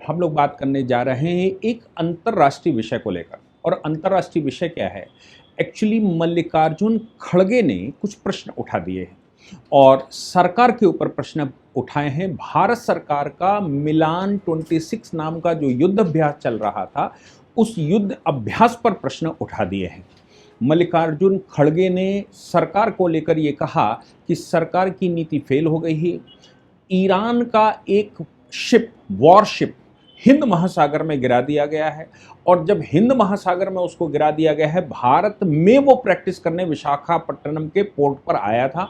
हम लोग बात करने जा रहे हैं एक अंतर्राष्ट्रीय विषय को लेकर। और अंतर्राष्ट्रीय विषय क्या है? एक्चुअली मल्लिकार्जुन खड़गे ने कुछ प्रश्न उठा दिए हैं और सरकार के ऊपर प्रश्न उठाए हैं। भारत सरकार का मिलान 26 नाम का जो युद्ध अभ्यास चल रहा था, उस युद्ध अभ्यास पर प्रश्न उठा दिए हैं। मल्लिकार्जुन खड़गे ने सरकार को लेकर ये कहा कि सरकार की नीति फेल हो गई है। ईरान का एक शिप, वॉरशिप, हिंद महासागर में गिरा दिया गया है और जब हिंद महासागर में उसको गिरा दिया गया है, भारत में वो प्रैक्टिस करने विशाखापट्टनम के पोर्ट पर आया था,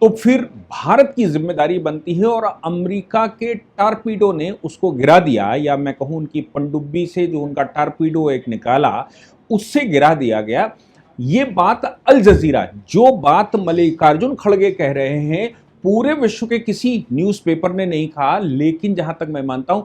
तो फिर भारत की जिम्मेदारी बनती है और अमेरिका के टारपीडो ने उसको गिरा दिया, या मैं कहूं उनकी पनडुब्बी से जो उनका टारपीडो एक निकाला, उससे गिरा दिया गया। ये बात अल जजीरा, जो बात मल्लिकार्जुन खड़गे कह रहे हैं, पूरे विश्व के किसी न्यूज़पेपर ने नहीं कहा, लेकिन जहां तक मैं मानता हूं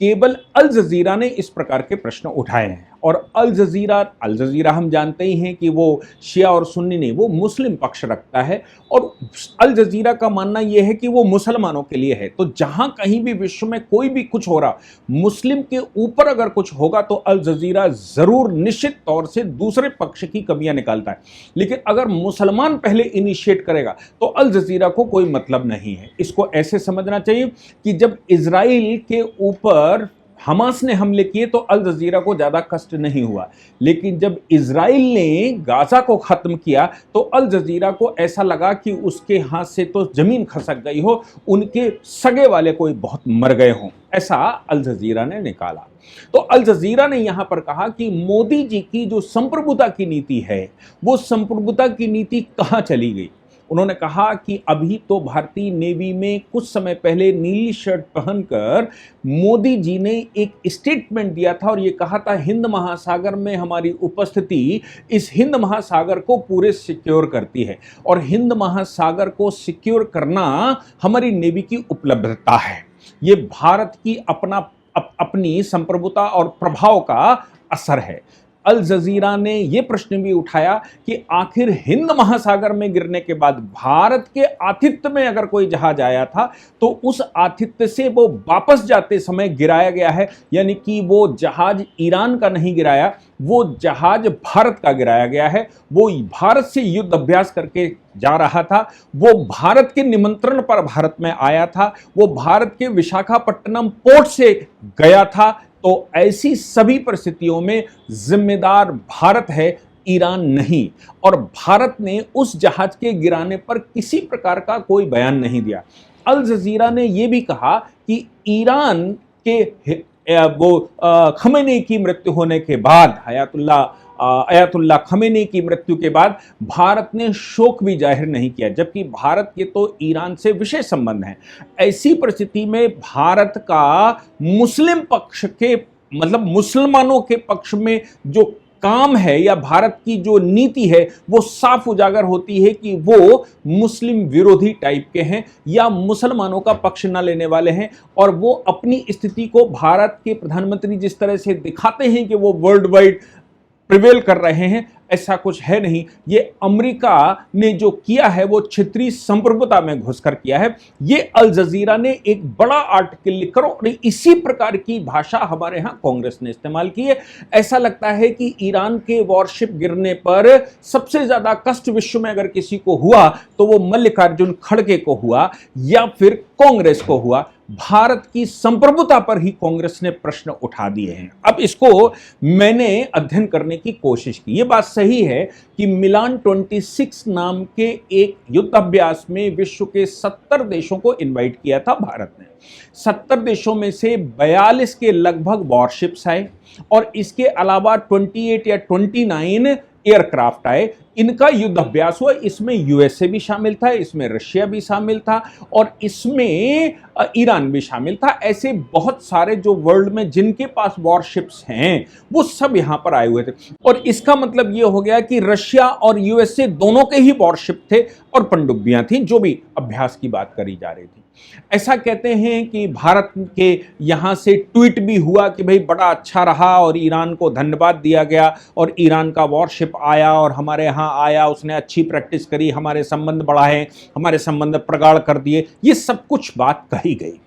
केवल अल जजीरा ने इस प्रकार के प्रश्न उठाए हैं। और अल जजीरा हम जानते ही हैं कि वो शिया और सुन्नी नहीं, वो मुस्लिम पक्ष रखता है और अल जजीरा का मानना यह है कि वो मुसलमानों के लिए है। तो जहां कहीं भी विश्व में कोई भी कुछ हो रहा, मुस्लिम के ऊपर अगर कुछ होगा तो अल जजीरा जरूर निश्चित तौर से दूसरे पक्ष की कमियां निकालता है। लेकिन अगर मुसलमान पहले इनिशिएट करेगा तो अल जजीरा को कोई मतलब नहीं है। इसको ऐसे समझना चाहिए कि जब इजराइल के ऊपर हमास ने हमले किए तो अल जजीरा को ज्यादा कष्ट नहीं हुआ, लेकिन जब इजराइल ने गाजा को खत्म किया तो अल जजीरा को ऐसा लगा कि उसके हाथ से तो जमीन खसक गई हो, उनके सगे वाले कोई बहुत मर गए हों, ऐसा अल जजीरा ने निकाला। तो अल जजीरा ने यहां पर कहा कि मोदी जी की जो संप्रभुता की नीति है, वो संप्रभुता की नीति कहां चली गई। उन्होंने कहा कि अभी तो भारतीय नेवी में कुछ समय पहले नीली शर्ट पहनकर मोदी जी ने एक स्टेटमेंट दिया था और ये कहा था हिंद महासागर में हमारी उपस्थिति इस हिंद महासागर को पूरे सिक्योर करती है और हिंद महासागर को सिक्योर करना हमारी नेवी की उपलब्धता है। ये भारत की अपनी संप्रभुता और प्रभाव का असर है। अल जजीरा ने यह प्रश्न भी उठाया कि आखिर हिंद महासागर में गिरने के बाद भारत के आतिथ्य में अगर कोई जहाज आया था तो उस आतिथ्य से वो वापस जाते समय गिराया गया है, यानी कि वो जहाज ईरान का नहीं गिराया, वो जहाज भारत का गिराया गया है। वो भारत से युद्ध अभ्यास करके जा रहा था, वो भारत के निमंत्रण पर भारत में आया था, वो भारत के विशाखापट्टनम पोर्ट से गया था। तो ऐसी सभी परिस्थितियों में जिम्मेदार भारत है, ईरान नहीं। और भारत ने उस जहाज के गिराने पर किसी प्रकार का कोई बयान नहीं दिया। अल जजीरा ने यह भी कहा कि ईरान के खमेनी की मृत्यु होने के बाद, अयातुल्ला खमेनी की मृत्यु के बाद भारत ने शोक भी जाहिर नहीं किया, जबकि भारत के तो ईरान से विशेष संबंध हैं। ऐसी परिस्थिति में भारत का मुस्लिम पक्ष के, मतलब मुसलमानों के पक्ष में जो काम है या भारत की जो नीति है, वो साफ उजागर होती है कि वो मुस्लिम विरोधी टाइप के हैं या मुसलमानों का पक्ष न लेने वाले हैं। और वो अपनी स्थिति को भारत के प्रधानमंत्री जिस तरह से दिखाते हैं कि वो वर्ल्ड वाइड प्रिवेल कर रहे हैं, ऐसा कुछ है नहीं। ये अमेरिका ने जो किया है वो क्षेत्रीय संप्रभुता में घुसकर किया है। ये अल जजीरा ने एक बड़ा आर्टिकल लिखकर, और इसी प्रकार की भाषा हमारे यहां कांग्रेस ने इस्तेमाल की है। ऐसा लगता है कि ईरान के वॉरशिप गिरने पर सबसे ज्यादा कष्ट विश्व में अगर किसी को हुआ तो वो मल्लिकार्जुन खड़गे को हुआ या फिर कांग्रेस को हुआ। भारत की संप्रभुता पर ही कांग्रेस ने प्रश्न उठा दिए हैं। अब इसको मैंने अध्ययन करने की कोशिश की। यह बात सही है कि मिलान 26 नाम के एक युद्ध अभ्यास में विश्व के 70 देशों को इनवाइट किया था भारत ने। 70 देशों में से 42 के लगभग वॉरशिप्स आए और इसके अलावा 28 या 29 एयरक्राफ्ट आए। इनका युद्ध अभ्यास हुआ। इसमें यूएसए भी शामिल था, इसमें रशिया भी शामिल था और इसमें ईरान भी शामिल था। ऐसे बहुत सारे जो वर्ल्ड में जिनके पास वॉरशिप्स हैं वो सब यहां पर आए हुए थे। और इसका मतलब ये हो गया कि रशिया और यूएसए दोनों के ही वॉरशिप थे और पनडुब्बियां थी, जो भी अभ्यास की बात करी जा रही थी। ऐसा कहते हैं कि भारत के यहां से ट्वीट भी हुआ कि भाई बड़ा अच्छा रहा और ईरान को धन्यवाद दिया गया और ईरान का वॉरशिप आया और हमारे यहाँ आया, उसने अच्छी प्रैक्टिस करी, हमारे संबंध बढ़ाए, हमारे संबंध प्रगाढ़ कर दिए। ये सब कुछ बात कही गई।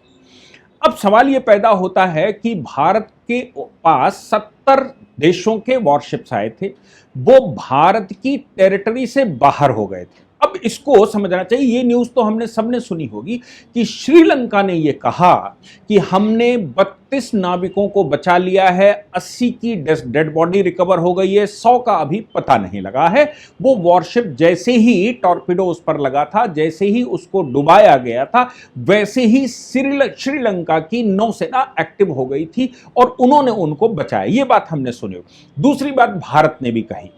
अब सवाल ये पैदा होता है कि भारत के पास 70 देशों के वॉरशिप्स आए थे, वो भारत की टेरिटरी से बाहर हो गए थे। अब इसको समझना चाहिए, ये न्यूज़ तो हमने सबने सुनी होगी कि श्रीलंका ने ये कहा कि हमने 32 नाविकों को बचा लिया है, 80 की डेड बॉडी रिकवर हो गई है, 100 का अभी पता नहीं लगा है। वो वॉरशिप जैसे ही टॉर्पिडो उस पर लगा था, जैसे ही उसको डुबाया गया था, वैसे ही श्रीलंका की नौसेना एक्टिव हो गई थी और उन्होंने उनको बचाया। ये बात हमने सुनी। दूसरी बात भारत ने भी कही।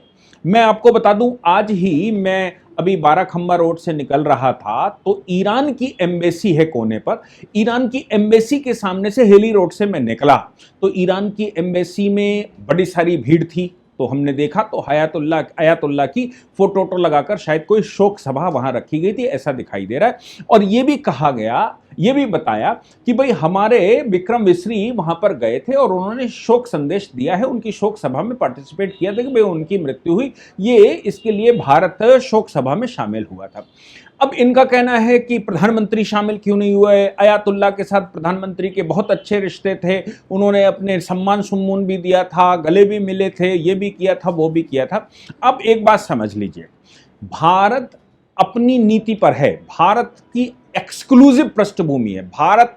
मैं आपको बता दूं, आज ही मैं अभी बाराखम्बा रोड से निकल रहा था तो ईरान की एम्बेसी है कोने पर, ईरान की एम्बेसी के सामने से हेली रोड से मैं निकला तो ईरान की एम्बेसी में बड़ी सारी भीड़ थी। तो हमने देखा तो आयतुल्लाह की फोटो लगाकर शायद कोई शोक सभा वहां रखी गई थी, ऐसा दिखाई दे रहा है। और ये भी कहा गया, ये भी बताया कि भाई हमारे विक्रम मिस्री वहां पर गए थे और उन्होंने शोक संदेश दिया है, उनकी शोक सभा में पार्टिसिपेट किया था कि भाई उनकी मृत्यु हुई, ये इसके लिए भारत शोक सभा में शामिल हुआ था। अब इनका कहना है कि प्रधानमंत्री शामिल क्यों नहीं हुए, आयतुल्लाह के साथ प्रधानमंत्री के बहुत अच्छे रिश्ते थे, उन्होंने अपने सम्मान सुम्मून भी दिया था, गले भी मिले थे, ये भी किया था, वो भी किया था। अब एक बात समझ लीजिए, भारत अपनी नीति पर है, भारत की एक्सक्लूसिव पृष्ठभूमि है, भारत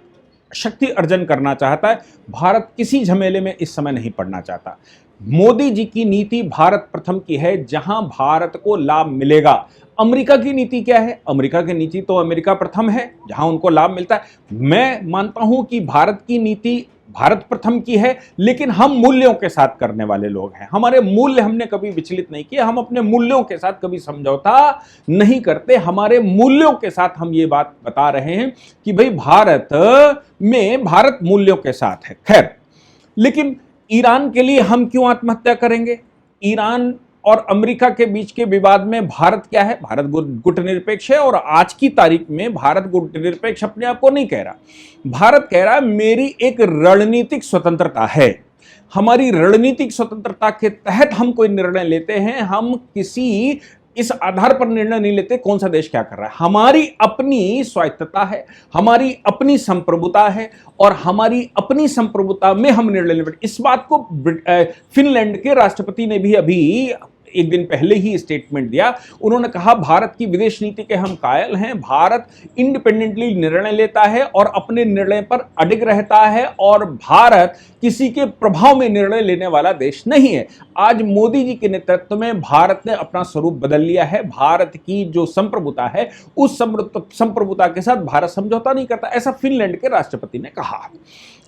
शक्ति अर्जन करना चाहता है, भारत किसी झमेले में इस समय नहीं पड़ना चाहता। मोदी जी की नीति भारत प्रथम की है, जहां भारत को लाभ मिलेगा। अमेरिका की नीति क्या है? अमेरिका की नीति तो अमेरिका प्रथम है, जहां उनको लाभ मिलता है। मैं मानता हूं कि भारत की नीति भारत प्रथम की है, लेकिन हम मूल्यों के साथ करने वाले लोग हैं, हमारे मूल्य हमने कभी विचलित नहीं किए, हम अपने मूल्यों के साथ कभी समझौता नहीं करते, हमारे मूल्यों के साथ हम ये बात बता रहे हैं कि भाई भारत मूल्यों के साथ है। खैर, लेकिन ईरान के लिए हम क्यों आत्महत्या करेंगे? ईरान और अमेरिका के बीच के विवाद में भारत क्या है? भारत गुटनिरपेक्ष है और आज की तारीख में भारत गुटनिरपेक्ष अपने आप को नहीं कह रहा। भारत कह रहा है मेरी एक रणनीतिक स्वतंत्रता है, हमारी रणनीतिक स्वतंत्रता के तहत हम कोई निर्णय लेते हैं, हम किसी इस आधार पर निर्णय नहीं लेते कौन सा देश क्या कर रहा है। हमारी अपनी स्वायत्तता है, हमारी अपनी संप्रभुता है और हमारी अपनी संप्रभुता में हम निर्णय लेते। इस बात को फिनलैंड के राष्ट्रपति ने भी अभी एक दिन पहले ही स्टेटमेंट दिया। उन्होंने कहा भारत की विदेश नीति के हम कायल हैं, भारत इंडिपेंडेंटली निर्णय लेता है और अपने निर्णय पर अडिग रहता है और भारत किसी के प्रभाव में निर्णय लेने वाला देश नहीं है। आज मोदी जी के नेतृत्व में भारत ने अपना स्वरूप बदल लिया है, भारत की जो संप्रभुता है उस संप्रभुता के साथ भारत समझौता नहीं करता, ऐसा फिनलैंड के राष्ट्रपति ने कहा।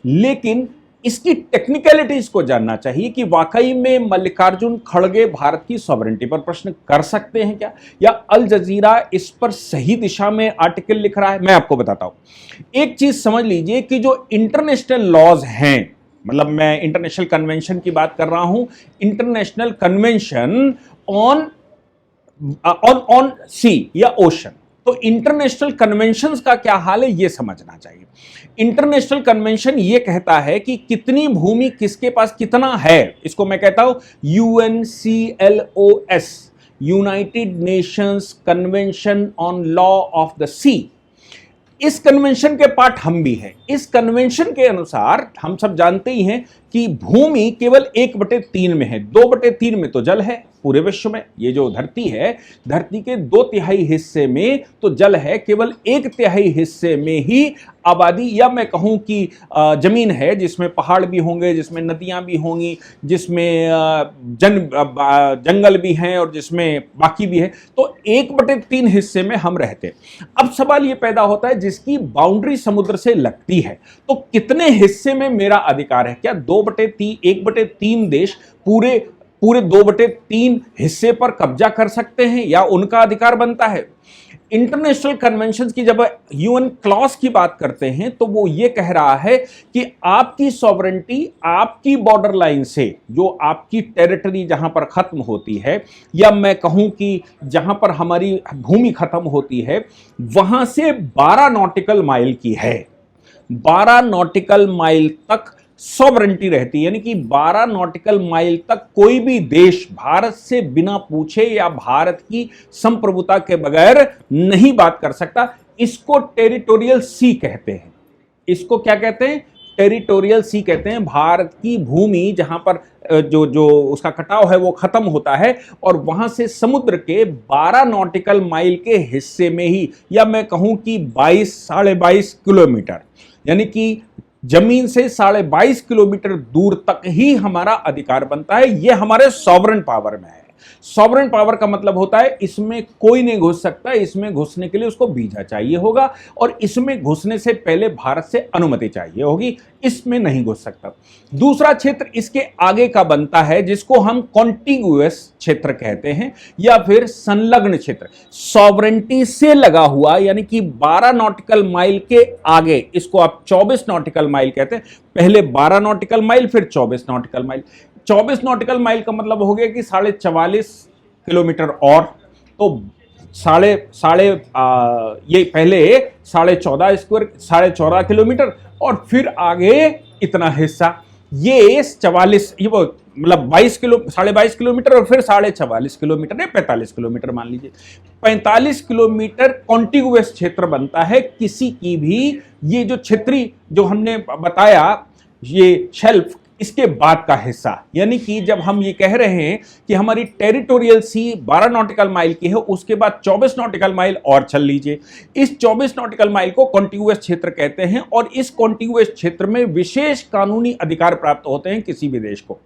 लेकिन इसकी टेक्निकलिटीज को जानना चाहिए कि वाकई में मल्लिकार्जुन खड़गे भारत की सॉवरेंटी पर प्रश्न कर सकते हैं क्या, या अल जजीरा इस पर सही दिशा में आर्टिकल लिख रहा है? मैं आपको बताता हूं। एक चीज समझ लीजिए कि जो इंटरनेशनल लॉज हैं, मतलब मैं इंटरनेशनल कन्वेंशन की बात कर रहा हूं, इंटरनेशनल कन्वेंशन ऑन सी या ओशन, तो इंटरनेशनल कन्वेंशंस का क्या हाल है ये समझना चाहिए। इंटरनेशनल कन्वेंशन ये कहता है कि कितनी भूमि किसके पास कितना है, इसको मैं कहता हूं UNCLOS, United Nations convention on law of the sea. इस कन्वेंशन के पार्ट हम भी हैं। इस कन्वेंशन के अनुसार हम सब जानते ही हैं कि भूमि केवल 1/3 में है, 2/3 में तो जल है पूरे विश्व में। ये जो धरती है, धरती के 2/3 हिस्से में तो जल है, केवल 1/3 हिस्से में ही आबादी या मैं कहूं कि जमीन है, जिसमें पहाड़ भी होंगे, जिसमें नदियां भी होंगी, जिसमें जंगल भी हैं और जिसमें बाकी भी है। तो 1/3 हिस्से में हम रहते हैं। अब सवाल ये पैदा होता है जिसकी बाउंड्री समुद्र से लगती है, तो कितने हिस्से में मेरा अधिकार है? क्या 2/3 1/3 देश पूरे 2/3 हिस्से पर कब्जा कर सकते हैं या उनका अधिकार बनता है? इंटरनेशनल कन्वेंशन की जब यूएन क्लॉज की बात करते हैं तो वो ये कह रहा है कि आपकी सॉवरेंटी आपकी बॉर्डर लाइन से, जो आपकी टेरिटरी जहां पर खत्म होती है, या मैं कहूं कि जहां पर हमारी भूमि खत्म होती है, वहां से 12 नॉटिकल माइल की है। 12 नॉटिकल माइल तक सॉवरेंटी रहती है, यानी कि 12 नॉटिकल माइल तक कोई भी देश भारत से बिना पूछे या भारत की संप्रभुता के बगैर नहीं बात कर सकता। इसको टेरिटोरियल सी कहते हैं। इसको क्या कहते हैं? टेरिटोरियल सी कहते हैं। भारत की भूमि जहां पर जो जो उसका कटाव है वो खत्म होता है और वहां से समुद्र के 12 नॉटिकल माइल के हिस्से में ही, या मैं कहूं कि 22-22.5 किलोमीटर, यानी कि जमीन से 22.5 किलोमीटर दूर तक ही हमारा अधिकार बनता है। यह हमारे सॉवरेन पावर में है। सॉवरेन पावर का मतलब होता है इसमें कोई नहीं घुस सकता, इसमें घुसने के लिए उसको वीजा चाहिए होगा और इसमें घुसने से पहले भारत से अनुमति चाहिए होगी, इसमें नहीं घुस सकता। दूसरा क्षेत्र इसके आगे का बनता है जिसको हम कॉन्टिग्यूअस क्षेत्र कहते हैं या फिर संलग्न क्षेत्र, सॉवरेंटी से लगा हुआ, यानी कि 12 नॉटिकल माइल के आगे, इसको आप 24 नॉटिकल माइल कहते हैं। पहले 12 नॉटिकल माइल, फिर 24 नॉटिकल माइल। 24 नॉटिकल माइल का मतलब हो गया कि 44.5 किलोमीटर और, तो साढ़े ये पहले 14.5 स्क्वायर 14.5 किलोमीटर और फिर आगे इतना हिस्सा, ये 44, ये वो मतलब 22 किलोमीटर और फिर 44.5 किलोमीटर है, 45 किलोमीटर मान लीजिए। 45 किलोमीटर कॉन्टिग्यूअस क्षेत्र बनता है किसी की भी, ये जो क्षेत्रीय जो हमने बताया, ये शेल्फ, इसके बाद का हिस्सा। यानी कि जब हम ये कह रहे हैं कि हमारी टेरिटोरियल सी 12 नॉटिकल माइल की है, उसके बाद 24 नॉटिकल माइल और चल लीजिए, इस 24 नॉटिकल माइल को कॉन्टिग्यूअस क्षेत्र कहते हैं और इस कॉन्टिग्यूअस क्षेत्र में विशेष कानूनी अधिकार प्राप्त होते हैं किसी भी देश को।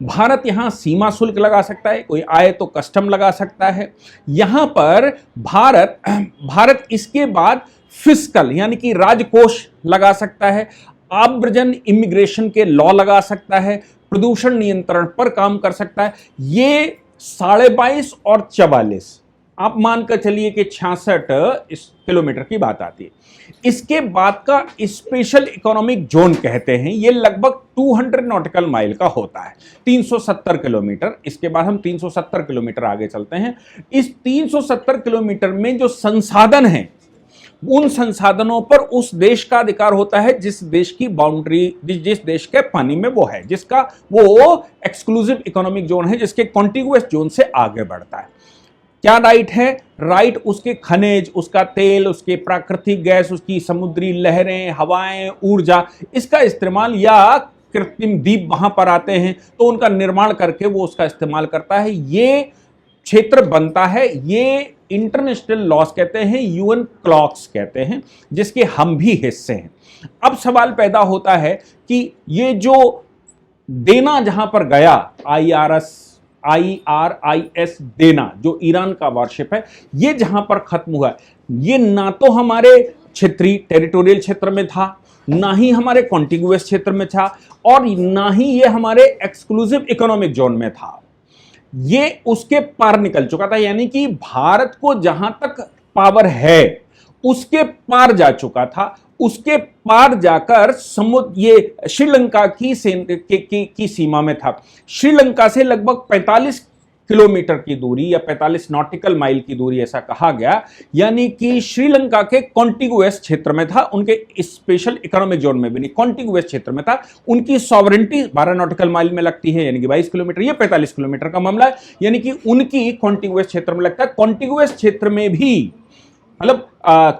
भारत यहां सीमा शुल्क लगा सकता है, कोई आए तो कस्टम लगा सकता है। यहां पर भारत इसके बाद फिस्कल यानी कि राजकोष लगा सकता है, आव्रजन इमिग्रेशन के लॉ लगा सकता है, प्रदूषण नियंत्रण पर काम कर सकता है। ये 22.5 और 44, आप मानकर चलिए कि 66 किलोमीटर की बात आती है। इसके बाद का स्पेशल इकोनॉमिक जोन कहते हैं, ये लगभग 200 नॉटिकल माइल का होता है, 370 किलोमीटर। इसके बाद हम 370 किलोमीटर आगे चलते हैं। इस 370 किलोमीटर में जो संसाधन हैं, उन संसाधनों पर उस देश का अधिकार होता है जिस देश की बाउंड्री, जिस देश के पानी में वो है, जिसका वो एक्सक्लूसिव इकोनॉमिक जोन है, जिसके कॉन्टिग्यूअस जोन से आगे बढ़ता है। क्या राइट है? राइट उसके खनिज, उसका तेल, उसके प्राकृतिक गैस, उसकी समुद्री लहरें, हवाएं, ऊर्जा, इसका इस्तेमाल, या कृत्रिम द्वीप वहां पर आते हैं तो उनका निर्माण करके वो उसका इस्तेमाल करता है। ये क्षेत्र बनता है, ये इंटरनेशनल लॉज कहते हैं, यूएन क्लॉक्स कहते हैं, जिसके हम भी हिस्से हैं। अब सवाल पैदा होता है कि ये जो देना जहां पर गया, IRIS देना, जो ईरान का वारशिप है, ये जहां पर खत्म हुआ, ये ना तो हमारे क्षेत्रीय टेरिटोरियल क्षेत्र में था, ना ही हमारे कॉन्टिग्यूअस क्षेत्र में था, और ना ही ये हमारे एक्सक्लूसिव इकोनॉमिक जोन में था। ये उसके पार निकल चुका था, यानी कि भारत को जहां तक पावर है उसके पार जा चुका था। उसके पार जाकर समुद्र, ये श्रीलंका की सीमा में था। श्रीलंका से लगभग 45 किलोमीटर की दूरी या 45 नॉटिकल माइल की दूरी, ऐसा कहा गया, यानी कि श्रीलंका के कॉन्टिग्यूअस क्षेत्र में था, उनके स्पेशल इकोनॉमिक जोन में भी नहीं, कॉन्टिग्यूअस क्षेत्र में था। उनकी सॉवरेंटी 12 नॉटिकल माइल में लगती है, यानी कि 22 किलोमीटर, ये 45 किलोमीटर का मामला है, यानी कि उनकी कॉन्टिग्यूअस क्षेत्र में लगता है। कॉन्टिग्यूअस क्षेत्र में भी मतलब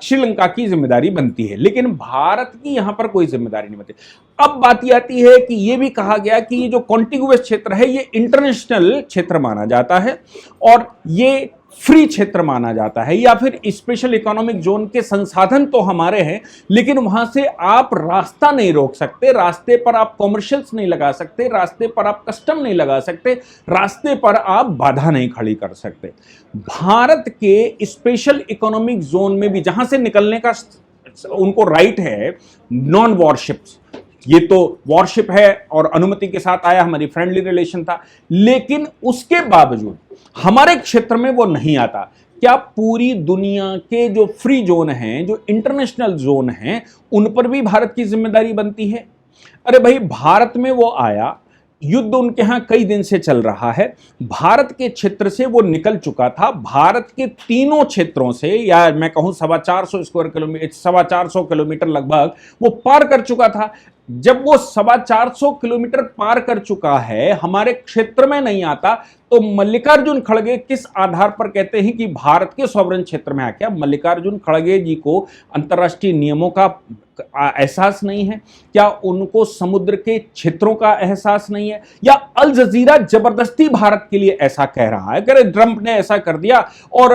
श्रीलंका की जिम्मेदारी बनती है, लेकिन भारत की यहां पर कोई जिम्मेदारी नहीं बनती। अब बात यह आती है कि यह भी कहा गया कि ये जो कॉन्टिग्यूअस क्षेत्र है ये इंटरनेशनल क्षेत्र माना जाता है और ये फ्री क्षेत्र माना जाता है, या फिर स्पेशल इकोनॉमिक जोन के संसाधन तो हमारे हैं, लेकिन वहां से आप रास्ता नहीं रोक सकते, रास्ते पर आप कॉमर्शियल्स नहीं लगा सकते, रास्ते पर आप कस्टम नहीं लगा सकते, रास्ते पर आप बाधा नहीं खड़ी कर सकते। भारत के स्पेशल इकोनॉमिक जोन में भी जहां से निकलने का उनको राइट है, नॉन वॉरशिप्स, ये तो वॉरशिप है और अनुमति के साथ आया, हमारी फ्रेंडली रिलेशन था, लेकिन उसके बावजूद हमारे क्षेत्र में वो नहीं आता। क्या पूरी दुनिया के जो फ्री जोन हैं, जो इंटरनेशनल जोन हैं, उन पर भी भारत की जिम्मेदारी बनती है? अरे भाई, भारत में वो आया, युद्ध उनके यहां कई दिन से चल रहा है, भारत के क्षेत्र से वो निकल चुका था, भारत के तीनों क्षेत्रों से, या मैं कहूं 450 स्क्वायर किलोमीटर, 450 किलोमीटर लगभग वो पार कर चुका था। जब वो 450 किलोमीटर पार कर चुका है, हमारे क्षेत्र में नहीं आता, तो मल्लिकार्जुन खड़गे किस आधार पर कहते हैं कि भारत के सॉवरेन क्षेत्र में आ? क्या मल्लिकार्जुन खड़गे जी को अंतर्राष्ट्रीय नियमों का एहसास नहीं है? क्या उनको समुद्र के क्षेत्रों का एहसास नहीं है? या अल जजीरा जबरदस्ती भारत के लिए ऐसा कह रहा है? अगर ट्रंप ने ऐसा कर दिया और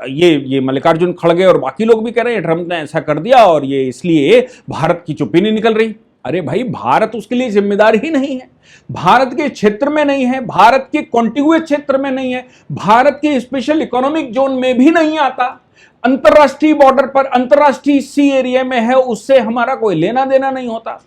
ये मल्लिकार्जुन खड़गे और बाकी लोग भी कह रहे हैं ट्रंप ने ऐसा कर दिया और ये इसलिए भारत की चुप्पी नहीं निकल रही। अरे भाई, भारत उसके लिए जिम्मेदार ही नहीं है, भारत के क्षेत्र में नहीं है, भारत के कॉन्टिग्यूअस क्षेत्र में नहीं है, भारत के स्पेशल इकोनॉमिक जोन में भी नहीं आता, अंतरराष्ट्रीय बॉर्डर पर अंतरराष्ट्रीय सी एरिया में है, उससे हमारा कोई लेना देना नहीं होता।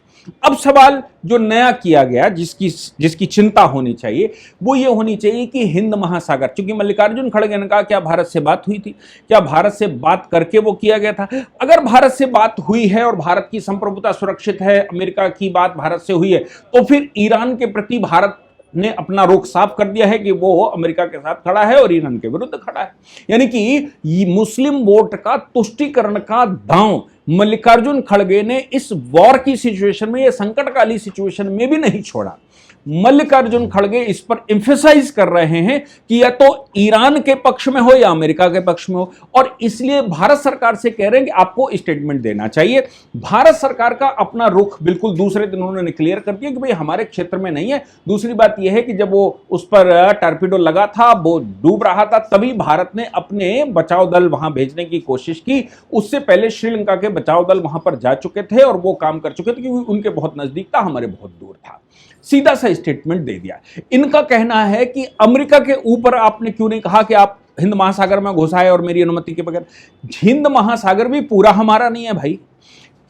अब सवाल जो नया किया गया, जिसकी चिंता होनी चाहिए, वो ये होनी चाहिए कि हिंद महासागर, क्योंकि मल्लिकार्जुन खड़गे ने कहा क्या भारत से बात हुई थी, क्या भारत से बात करके वो किया गया था? अगर भारत से बात हुई है और भारत की संप्रभुता सुरक्षित है, अमेरिका की बात भारत से हुई है, तो फिर ईरान के प्रति भारत ने अपना रुख साफ कर दिया है कि वो अमेरिका के साथ खड़ा है और ईरान के विरुद्ध खड़ा है। यानी कि मुस्लिम वोट का तुष्टीकरण का दांव मल्लिकार्जुन खड़गे ने इस वॉर की सिचुएशन में, ये संकटकाली सिचुएशन में भी नहीं छोड़ा। मल्लिकार्जुन खड़गे इस पर एम्फेसाइज कर रहे हैं कि या तो ईरान के पक्ष में हो या अमेरिका के पक्ष में हो, और इसलिए भारत सरकार से कह रहे हैं कि आपको स्टेटमेंट देना चाहिए। भारत सरकार का अपना रुख बिल्कुल दूसरे दिन उन्होंने क्लियर कर दिया कि भाई हमारे क्षेत्र में नहीं है। दूसरी बात यह है कि जब वो उस पर टॉर्पीडो लगा था, वो डूब रहा था, तभी भारत ने अपने बचाव दल वहां भेजने की कोशिश की। उससे पहले श्रीलंका के बचाव दल वहां पर जा चुके थे और वो काम कर चुके थे, क्योंकि उनके बहुत नजदीक था, हमारे बहुत दूर था। सीधा सा स्टेटमेंट दे दिया। इनका कहना है कि अमेरिका के ऊपर आपने क्यों नहीं कहा कि आप हिंद महासागर में घुस आए और मेरी अनुमति के बगैर? हिंद महासागर भी पूरा हमारा नहीं है भाई,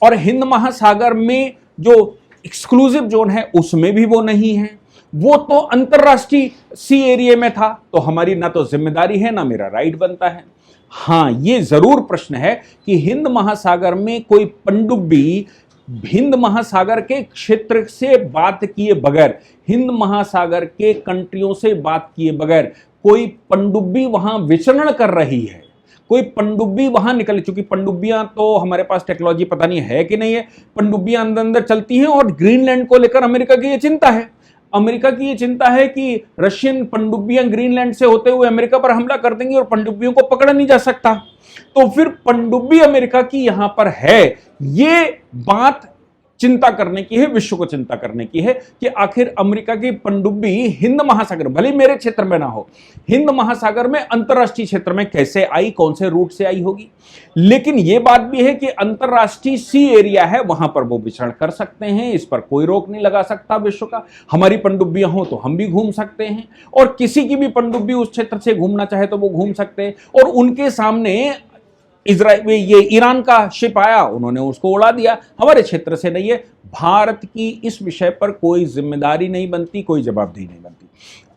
और हिंद महासागर में जो एक्सक्लूसिव जोन है उसमें भी वो नहीं है, वो तो अंतरराष्ट्रीय सी एरिया में था। तो हमारी ना तो जिम्मेदारी है ना मेरा राइट बनता है। हां, ये जरूर प्रश्न है कि हिंद महासागर में कोई पनडुब्बी हिंद महासागर के क्षेत्र से बात किए बगैर, हिंद महासागर के कंट्रियों से बात किए बगैर कोई पनडुब्बी वहां विचरण कर रही है, कोई पनडुब्बी वहां निकल, चूंकि पनडुब्बियां तो हमारे पास टेक्नोलॉजी पता नहीं है कि नहीं है, पनडुब्बियां अंदर अंदर चलती हैं। और ग्रीनलैंड को लेकर अमेरिका की यह चिंता है, अमेरिका की यह चिंता है कि रशियन पनडुब्बियां ग्रीनलैंड से होते हुए अमेरिका पर हमला कर देंगी और पनडुब्बियों को पकड़ा नहीं जा सकता। तो फिर पनडुब्बी अमेरिका की यहां पर है, ये बात चिंता करने की है, विश्व को चिंता करने की है कि आखिर अमेरिका की पनडुब्बी हिंद महासागर, भले मेरे क्षेत्र में ना हो, हिंद महासागर में अंतरराष्ट्रीय क्षेत्र में कैसे आई, कौन से रूट से आई होगी। लेकिन यह बात भी है कि अंतरराष्ट्रीय सी एरिया है, वहां पर वो विचरण कर सकते हैं, इस पर कोई रोक नहीं लगा सकता विश्व का। हमारी पनडुब्बियां हो तो हम भी घूम सकते हैं, और किसी की भी पनडुब्बी उस क्षेत्र से घूमना चाहे तो वो घूम सकते हैं। और उनके सामने ये ईरान का शिप आया, उन्होंने उसको उड़ा दिया, हमारे क्षेत्र से नहीं है। भारत की इस विषय पर कोई जिम्मेदारी नहीं बनती, कोई जवाबदेही नहीं बनती।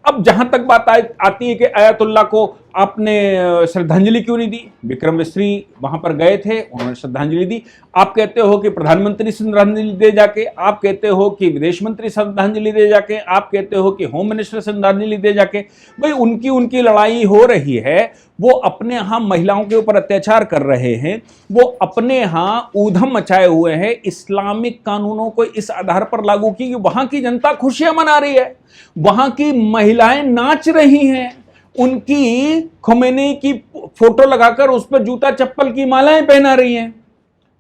अब जहां तक बात आती है कि आयतुल्ला को आपने श्रद्धांजलि क्यों नहीं दी, विक्रम मिस्री वहां पर गए थे, उन्होंने श्रद्धांजलि दी। आप कहते हो कि प्रधानमंत्री श्रद्धांजलि दे जाके, आप कहते हो कि विदेश मंत्री श्रद्धांजलि दे जाके, आप कहते हो कि होम मिनिस्टर श्रद्धांजलि दे जाके। भाई उनकी लड़ाई हो रही है, वो अपने यहां महिलाओं के ऊपर अत्याचार कर रहे हैं, वो अपने यहां ऊधम मचाए हुए हैं, इस्लामिक कानूनों को इस आधार पर लागू की कि वहां की जनता खुशियां मना रही है, वहां की महिलाएं नाच रही हैं, उनकी खुमैनी की फोटो लगाकर उस पर जूता चप्पल की मालाएं पहना रही हैं,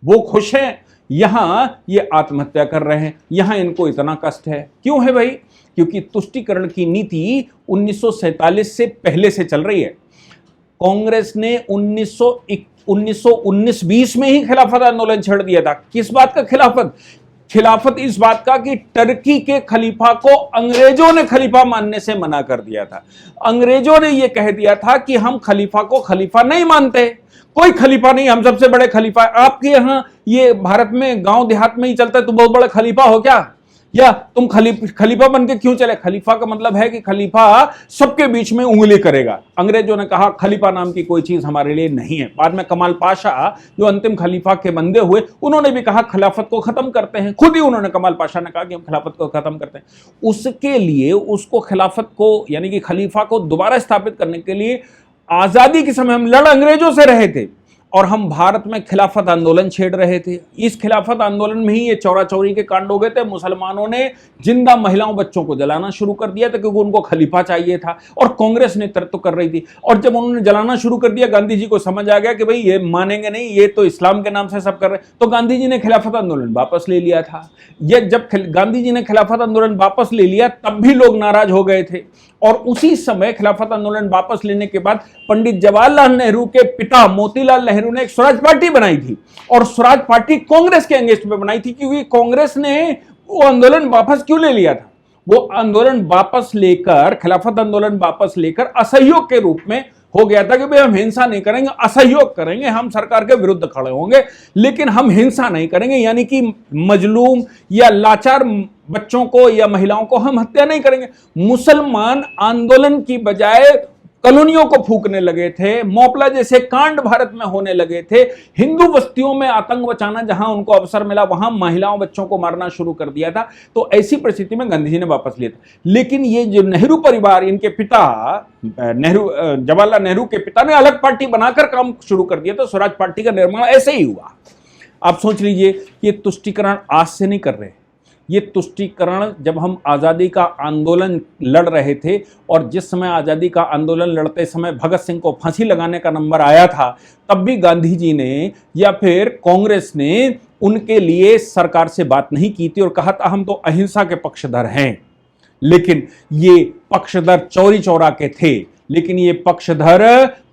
वो खुश हैं। यहां ये आत्महत्या कर रहे हैं, यहां इनको इतना कष्ट है। क्यों है भाई? क्योंकि तुष्टीकरण की नीति 1947 से पहले से चल रही है। कांग्रेस ने 1919-20 में ही खिलाफत आंदोलन छेड़ दिया था। किस बात का खिलाफत? खिलाफत इस बात का कि टर्की के खलीफा को अंग्रेजों ने खलीफा मानने से मना कर दिया था। अंग्रेजों ने यह कह दिया था कि हम खलीफा को खलीफा नहीं मानते, कोई खलीफा नहीं, हम सबसे बड़े खलीफा है। आपके यहां ये भारत में गांव देहात में ही चलता है, तो बहुत बड़ा खलीफा हो क्या? या तुम खलीफा बन के क्यों चले? खलीफा का मतलब है कि खलीफा सबके बीच में उंगली करेगा। अंग्रेजों ने कहा खलीफा नाम की कोई चीज हमारे लिए नहीं है। बाद में कमाल पाशा जो अंतिम खलीफा के बंदे हुए, उन्होंने भी कहा खिलाफत को खत्म करते हैं। खुद ही उन्होंने, कमाल पाशा ने कहा कि हम खिलाफत को खत्म करते हैं। उसके लिए उसको खिलाफत को, यानी कि खलीफा को दोबारा स्थापित करने के लिए आजादी के समय हम लड़ अंग्रेजों से रहे थे, और हम भारत में खिलाफत आंदोलन छेड़ रहे थे। इस खिलाफत आंदोलन में ही ये चौरा चौरी के कांड हो गए थे। मुसलमानों ने जिंदा महिलाओं बच्चों को जलाना शुरू कर दिया था क्योंकि उनको खलीफा चाहिए था और कांग्रेस नेतृत्व कर रही थी। और जब उन्होंने जलाना शुरू कर दिया, गांधी जी को समझ आ गया कि भाई ये मानेंगे नहीं, ये तो इस्लाम के नाम से सब कर रहे हैं, तो गांधी जी ने खिलाफत आंदोलन वापस ले लिया था। ये जब गांधी जी ने खिलाफत आंदोलन वापस ले लिया तब भी लोग नाराज हो गए थे। और उसी समय खिलाफत आंदोलन वापस लेने के बाद पंडित जवाहरलाल नेहरू के पिता मोतीलाल नेहरू ने एक स्वराज पार्टी बनाई थी और स्वराज पार्टी कांग्रेस के अगेंस्ट में बनाई थी क्योंकि कांग्रेस ने वो आंदोलन वापस क्यों ले लिया था? वो आंदोलन वापस लेकर, खिलाफत आंदोलन वापस लेकर असहयोग के रूप में हो गया था कि भाई हम हिंसा नहीं करेंगे, असहयोग करेंगे, हम सरकार के विरुद्ध खड़े होंगे, लेकिन हम हिंसा नहीं करेंगे, यानी कि मजलूम या लाचार बच्चों को या महिलाओं को हम हत्या नहीं करेंगे। मुसलमान आंदोलन की बजाय कॉलोनियों को फूकने लगे थे, मोपला जैसे कांड भारत में होने लगे थे, हिंदू बस्तियों में आतंक मचाना, जहां उनको अवसर मिला वहां महिलाओं बच्चों को मारना शुरू कर दिया था। तो ऐसी परिस्थिति में गांधी जी ने वापस लिया था। लेकिन ये जो नेहरू परिवार, इनके पिता जवाहरलाल नेहरू के पिता ने अलग पार्टी बनाकर काम शुरू कर दिया। तो स्वराज पार्टी का निर्माण ऐसे ही हुआ। आप सोच लीजिए, ये तुष्टीकरण आज से नहीं कर रहे। ये तुष्टीकरण जब हम आज़ादी का आंदोलन लड़ रहे थे और जिस समय आज़ादी का आंदोलन लड़ते समय भगत सिंह को फांसी लगाने का नंबर आया था, तब भी गांधी जी ने या फिर कांग्रेस ने उनके लिए सरकार से बात नहीं की थी और कहा था हम तो अहिंसा के पक्षधर हैं। लेकिन ये पक्षधर चौरी चौरा के थे, लेकिन ये पक्षधर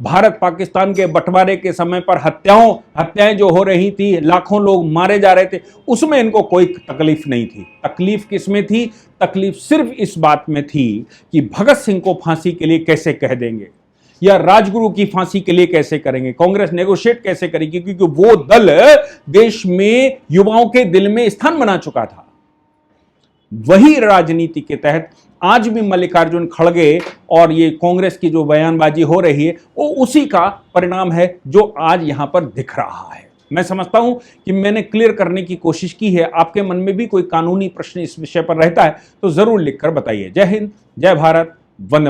भारत पाकिस्तान के बंटवारे के समय पर हत्याएं जो हो रही थी, लाखों लोग मारे जा रहे थे, उसमें इनको कोई तकलीफ नहीं थी। तकलीफ किसमें थी? तकलीफ सिर्फ इस बात में थी कि भगत सिंह को फांसी के लिए कैसे कह देंगे या राजगुरु की फांसी के लिए कैसे करेंगे, कांग्रेस नेगोशिएट कैसे करेगी, क्योंकि वो दल देश में युवाओं के दिल में स्थान बना चुका था। वही राजनीति के तहत आज भी मल्लिकार्जुन खड़गे और ये कांग्रेस की जो बयानबाजी हो रही है वो उसी का परिणाम है जो आज यहां पर दिख रहा है। मैं समझता हूं कि मैंने क्लियर करने की कोशिश की है। आपके मन में भी कोई कानूनी प्रश्न इस विषय पर रहता है तो जरूर लिखकर बताइए। जय हिंद, जय भारत, वंदे मातरम।